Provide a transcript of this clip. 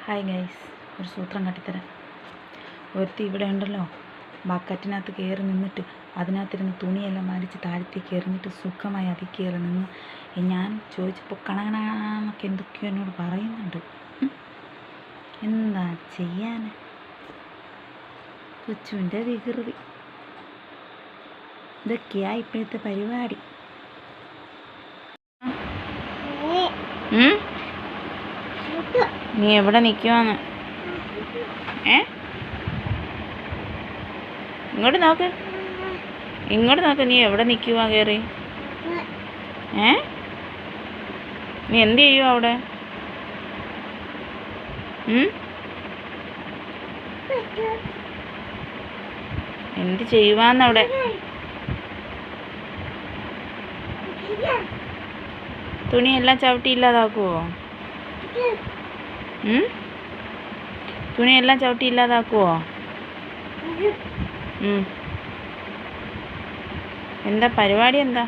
Hi guys, ഒരു സൂത്രം കാട്ടിത്തരാം. ഒരുത്തി ഇവിടെ ഉണ്ടല്ലോ, ബക്കറ്റിനകത്ത് കയറി നിന്നിട്ട് അതിനകത്തിരുന്ന് തുണിയെല്ലാം വലിച്ച് താഴത്തേക്ക് എറിഞ്ഞിട്ട് സുഖമായി അതിൽ കയറി നിന്ന് ഞാൻ ചോദിച്ചപ്പോൾ കണകണന്നൊക്കെ എന്തൊക്കെയോ എന്നോട് പറയുന്നുണ്ട്. എന്താ ചെയ്യാൻ? കൊച്ചുവിൻ്റെ വികൃതി ഇതൊക്കെയാ ഇപ്പോഴത്തെ പരിപാടി. നീ എവിടെ നിൽക്കുവാന്ന്? ഇങ്ങോട്ട് നോക്ക്, ഇങ്ങോട്ട് നോക്ക്. നീ എവിടെ നിൽക്കുവാ കയറി? നീ എന്ത് ചെയ്യുക അവിടെ? എന്ത് ചെയ്യുവാന്നവിടെ? തുണിയെല്ലാം ചവിട്ടി ഇല്ലാതാക്കുവോ? തുണിയെല്ലാം ചവിട്ടി ഇല്ലാതാക്കുവോ? എന്താ പരിപാടി? എന്താ?